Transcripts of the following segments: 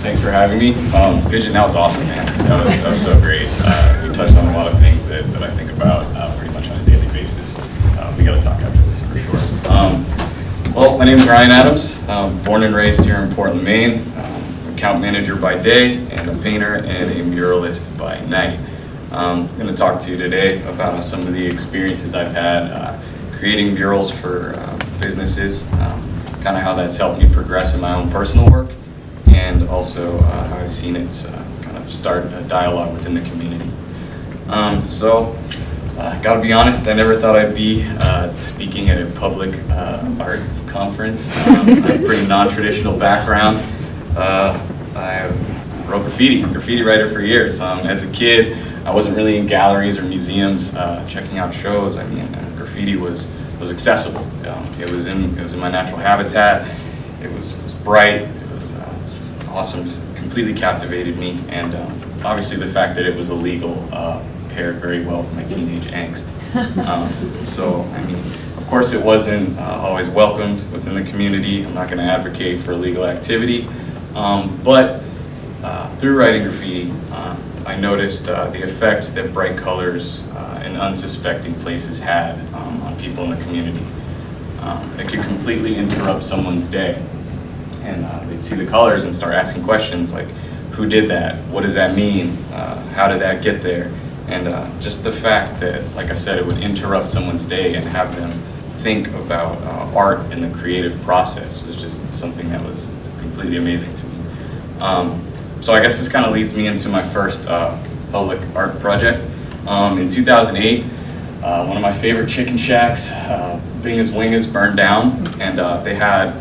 Thanks for having me. Pigeon, that was awesome, man. That was so great. You touched on a lot of things that I think about pretty much on a daily basis. We got to talk after this for sure. Well, my name is Ryan Adams. Born and raised here in Portland, Maine. Account manager by day and a painter and a muralist by night. I'm going to talk to you today about some of the experiences I've had creating murals for businesses, kind of how that's helped me progress in my own personal work, and also how I've seen it kind of start a dialogue within the community. Gotta be honest, I never thought I'd be speaking at a public art conference. I have a pretty non-traditional background. I wrote graffiti writer for years. As a kid, I wasn't really in galleries or museums checking out shows. I mean, graffiti was accessible. It was in my natural habitat. It was bright. It was just awesome. Just completely captivated me. And obviously, the fact that it was illegal paired very well with my teenage angst. I mean, of course, it wasn't always welcomed within the community. I'm not going to advocate for illegal activity. But through writing graffiti, I noticed the effect that bright colors in unsuspecting places had on people in the community. It could completely interrupt someone's day. And they'd see the colors and start asking questions like, who did that? What does that mean? How did that get there? And just the fact that, like I said, it would interrupt someone's day and have them think about art and the creative process was just something that was completely amazing to me. So I guess this kind of leads me into my first public art project. In 2008, one of my favorite chicken shacks, Binga's Winga's, burned down, and they had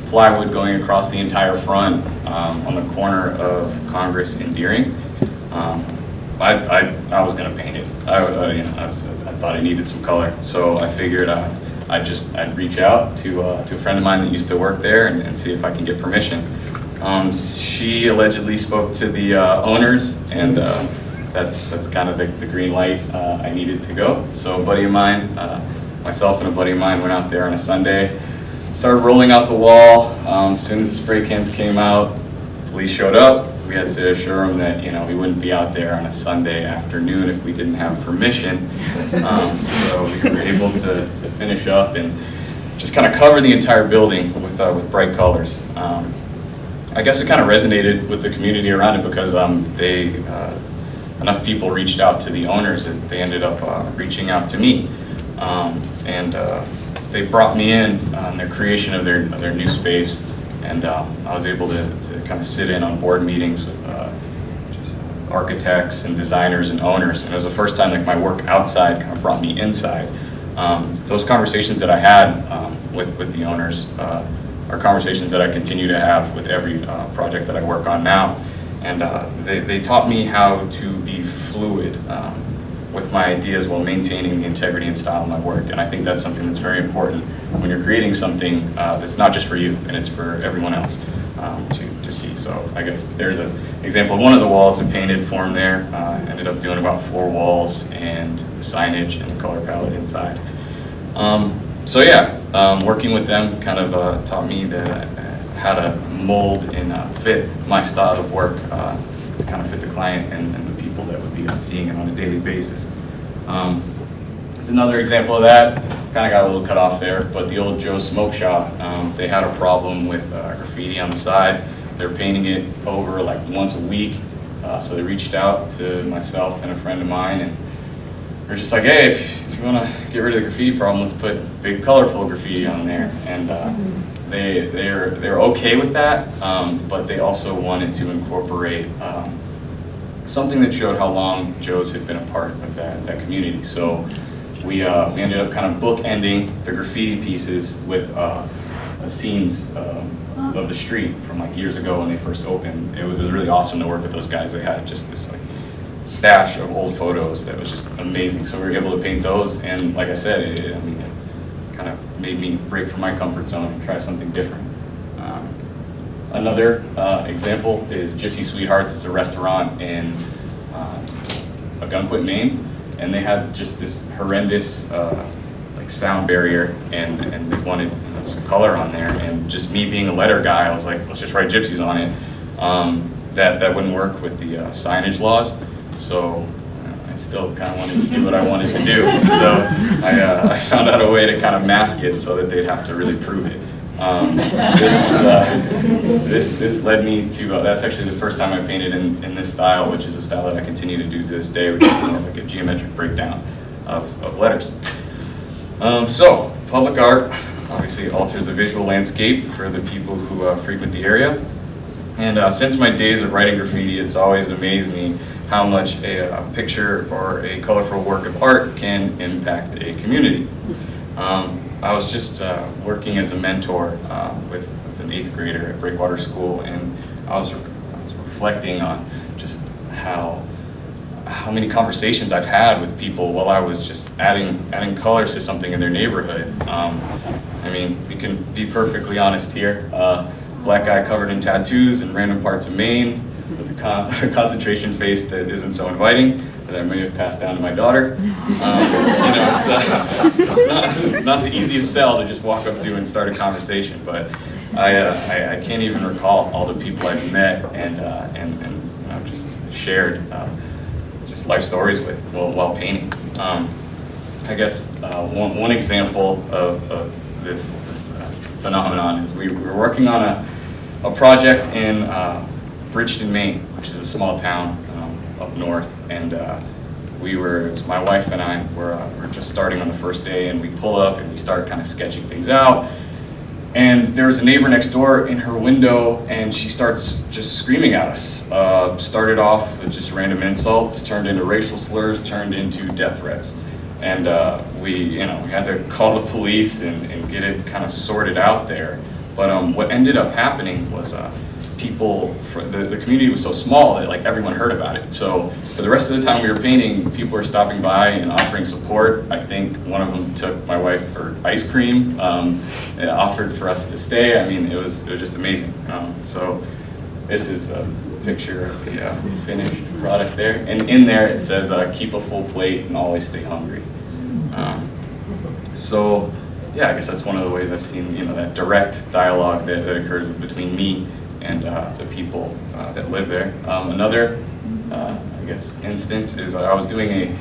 plywood going across the entire front on the corner of Congress and Deering. I was going to paint it. I thought I needed some color, so I figured I'd reach out to a friend of mine that used to work there and see if I can get permission. She allegedly spoke to the owners, and that's kind of the green light I needed to go. So a buddy of mine, myself and a buddy of mine went out there on a Sunday, started rolling out the wall. As soon as the spray cans came out, the police showed up. We had to assure them that we wouldn't be out there on a Sunday afternoon if we didn't have permission. So we were able to finish up and just kind of cover the entire building with bright colors. I guess it kind of resonated with the community around it because enough people reached out to the owners that they ended up reaching out to me, and they brought me in on their creation of their new space, and I was able to kind of sit in on board meetings with just architects and designers and owners, and it was the first time like my work outside kind of brought me inside. Those conversations that I had with the owners are conversations that I continue to have with every project that I work on now. And they taught me how to be fluid with my ideas while maintaining the integrity and style of my work. And I think that's something that's very important when you're creating something that's not just for you, and it's for everyone else to see. So I guess there's an example of one of the walls I painted for them there. Ended up doing about 4 walls and the signage and the color palette inside. Working with them kind of taught me how to mold and fit my style of work to kind of fit the client and the people that would be seeing it on a daily basis. There's another example of that. Kind of got a little cut off there, but the old Joe's Smoke Shop, they had a problem with graffiti on the side. They're painting it over like once a week, so they reached out to myself and a friend of mine, and we're just like, hey, if you want to get rid of the graffiti problem, let's put big colorful graffiti on there. And they're okay with that, but they also wanted to incorporate something that showed how long Joe's had been a part of that community. So we ended up kind of bookending the graffiti pieces with scenes of the street from like years ago when they first opened. It was really awesome to work with those guys. They had just this like stash of old photos that was just amazing. So we were able to paint those, and like I said, it kind of made me break from my comfort zone and try something different. Another example is Gypsy Sweethearts. It's a restaurant in Algonquin, Maine, and they had just this horrendous like sound barrier, and they wanted some color on there. And just me being a letter guy, I was like, let's just write gypsies on it. that wouldn't work with the signage laws. So I still kind of wanted to do what I wanted to do. So I found out a way to kind of mask it so that they'd have to really prove it. This led me to, that's actually the first time I painted in this style, which is a style that I continue to do to this day, which is like a geometric breakdown of letters. So, public art obviously alters the visual landscape for the people who frequent the area. And since my days of writing graffiti, it's always amazed me how much a picture or a colorful work of art can impact a community. I was just working as a mentor with an 8th grader at Breakwater School, and I was reflecting on just how many conversations I've had with people while I was just adding colors to something in their neighborhood. I mean, we can be perfectly honest here. Black guy covered in tattoos in random parts of Maine, with a concentration face that isn't so inviting, that I may have passed down to my daughter. You know, it's not the easiest sell to just walk up to and start a conversation, but I can't even recall all the people I've met and you know, just shared just life stories with while painting. I guess one example of this phenomenon is we were working on a project in Bridgeton, Maine, which is a small town up north, and it's my wife and I were just starting on the first day, and we pull up and we start kind of sketching things out. And there was a neighbor next door in her window, and she starts just screaming at us. Started off with just random insults, turned into racial slurs, turned into death threats. And we had to call the police and get it kind of sorted out there. But what ended up happening was people, the community was so small that like everyone heard about it. So for the rest of the time we were painting, people were stopping by and offering support. I think one of them took my wife for ice cream, and offered for us to stay. I mean, it was just amazing. So this is a picture of the finished product there, and in there it says keep a full plate and always stay hungry. So yeah, I guess that's one of the ways I've seen, you know, that direct dialogue that occurs between me and the people that live there. Another, I guess, instance is I was doing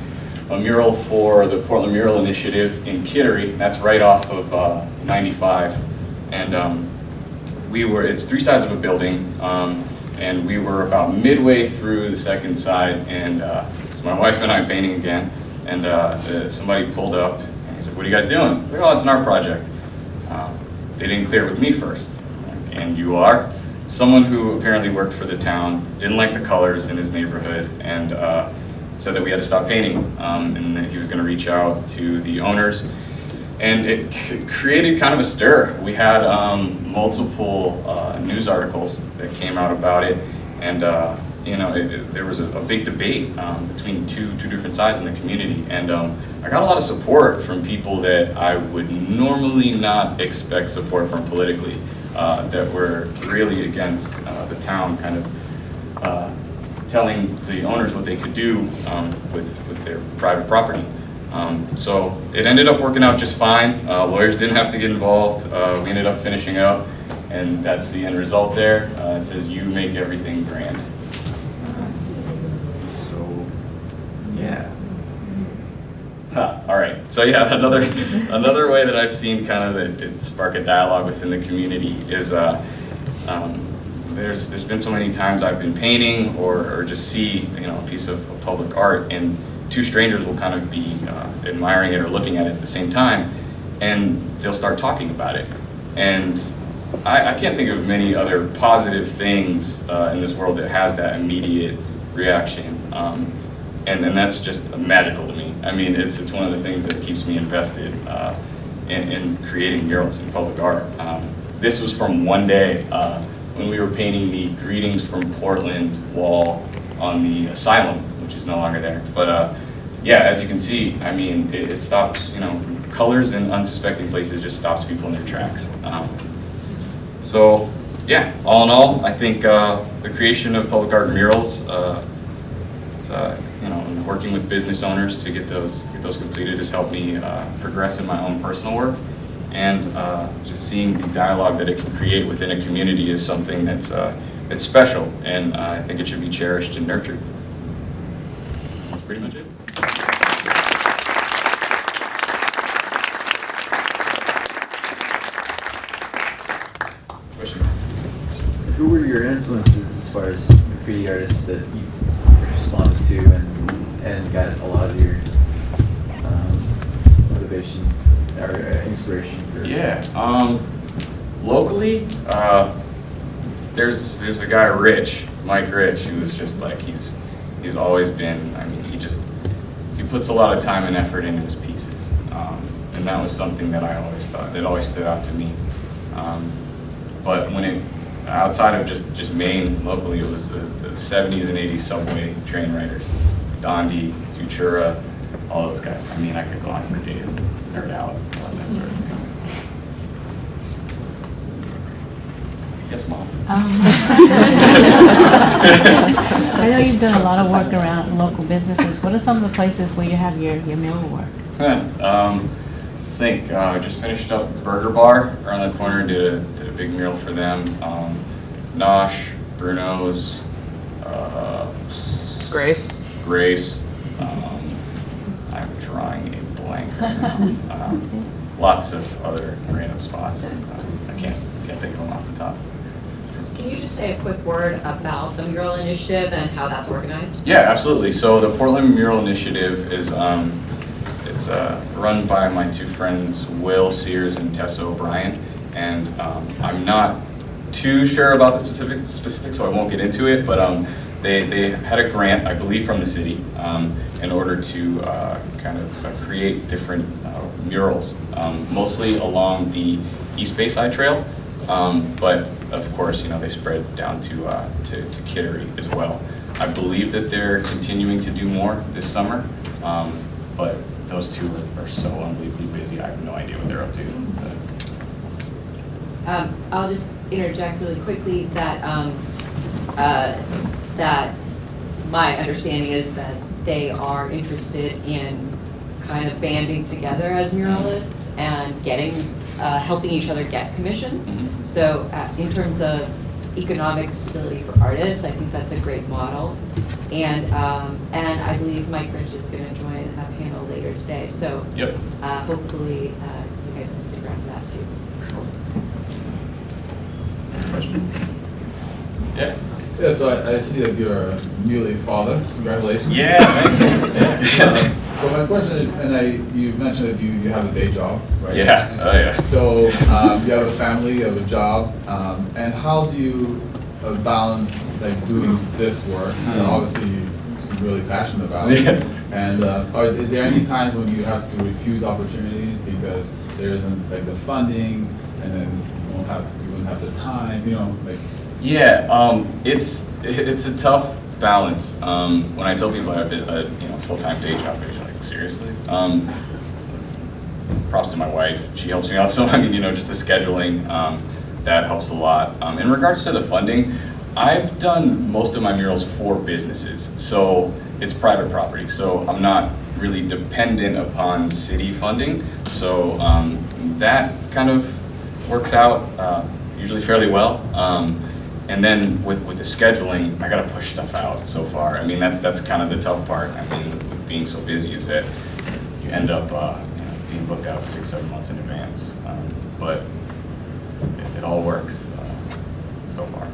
a mural for the Portland Mural Initiative in Kittery. That's right off of 95, and it's 3 sides of a building, and we were about midway through the second side, and it's my wife and I painting again, and somebody pulled up and he said, "What are you guys doing?" Like, "Oh, it's an art project." They didn't clear it with me first. And you are? Someone who apparently worked for the town, didn't like the colors in his neighborhood, and said that we had to stop painting, and that he was going to reach out to the owners. And it created kind of a stir. We had multiple news articles that came out about it, and you know, there was a big debate between two different sides in the community, and I got a lot of support from people that I would normally not expect support from politically, that were really against the town kind of telling the owners what they could do with their private property. So it ended up working out just fine. Lawyers didn't have to get involved. We ended up finishing up, and that's the end result there. It says, "You make everything grand." So, yeah. All right. So yeah, another way that I've seen kind of it spark a dialogue within the community is there's been so many times I've been painting or just see, you know, a piece of public art, and 2 strangers will kind of be admiring it or looking at it at the same time, and they'll start talking about it. And I can't think of many other positive things in this world that has that immediate reaction. And that's just magical to me. I mean, it's one of the things that keeps me invested in creating murals in public art. This was from one day when we were painting the Greetings from Portland wall on the asylum, which is no longer there. But yeah, as you can see, I mean, it stops, you know, colors in unsuspecting places just stops people in their tracks. So yeah, all in all, I think the creation of public art murals, it's, you know, working with business owners to get those completed has helped me progress in my own personal work, and just seeing the dialogue that it can create within a community is something that's it's special, and I think it should be cherished and nurtured. That's pretty much it. Questions? Who were your influences as far as graffiti artists that you responded to and got a lot of your motivation or inspiration for? Yeah, locally, there's a guy, Mike Rich, who was just like, he's always been, I mean, he puts a lot of time and effort into his pieces. And that was something that I always thought, that always stood out to me. But outside of just Maine, locally, it was the 70s and 80s subway train riders. Dondi, Futura, all those guys. I mean, I could go on for days, nerd out, all that sort of thing. Yes, Mom. I know you've done a lot of work around local businesses. What are some of the places where you have your mural work? Just finished up Burger Bar around the corner, did a big mural for them. Nosh, Bruno's, Grace. I'm drawing a blank right now. Lots of other random spots. I can't think of them off the top. Can you just say a quick word about the mural initiative and how that's organized? Yeah, absolutely. So the Portland Mural Initiative is it's run by my two friends, Will Sears and Tessa O'Brien, and I'm not too sure about the specifics, so I won't get into it. But they had a grant, I believe, from the city in order to kind of create different murals, mostly along the East Bayside Trail, but of course, they spread down to Kittery as well. I believe that they're continuing to do more this summer, but those two are so unbelievably busy. I have no idea what they're up to. I'll just interject really quickly that that my understanding is that they are interested in kind of banding together as muralists and helping each other get commissions. Mm-hmm. So in terms of economic stability for artists, I think that's a great model. And I believe Mike Rich is going to join a panel later today. So Yep. Hopefully you guys can stick around for that too. Questions? Yeah. Yeah, so I see that you're a newly father. Congratulations. Yeah, thanks. Yeah. So my question is, you mentioned that you have a day job, right? Yeah. Oh yeah. So you have a family, you have a job, and how do you balance like doing this work? And obviously you seem really passionate about it. Yeah. And is there any times when you have to refuse opportunities because there isn't like the funding, and then you wouldn't have the time, like? Yeah, it's a tough balance. When I tell people I have a full-time day job, they're like, seriously? Props to my wife. She helps me out. So I mean, just the scheduling, that helps a lot. In regards to the funding, I've done most of my murals for businesses, so it's private property. So I'm not really dependent upon city funding. So that kind of works out usually fairly well. And then with the scheduling, I gotta push stuff out so far. I mean, that's kind of the tough part. I mean, with being so busy, is that you end up being booked out 6-7 months in advance. But it all works so far.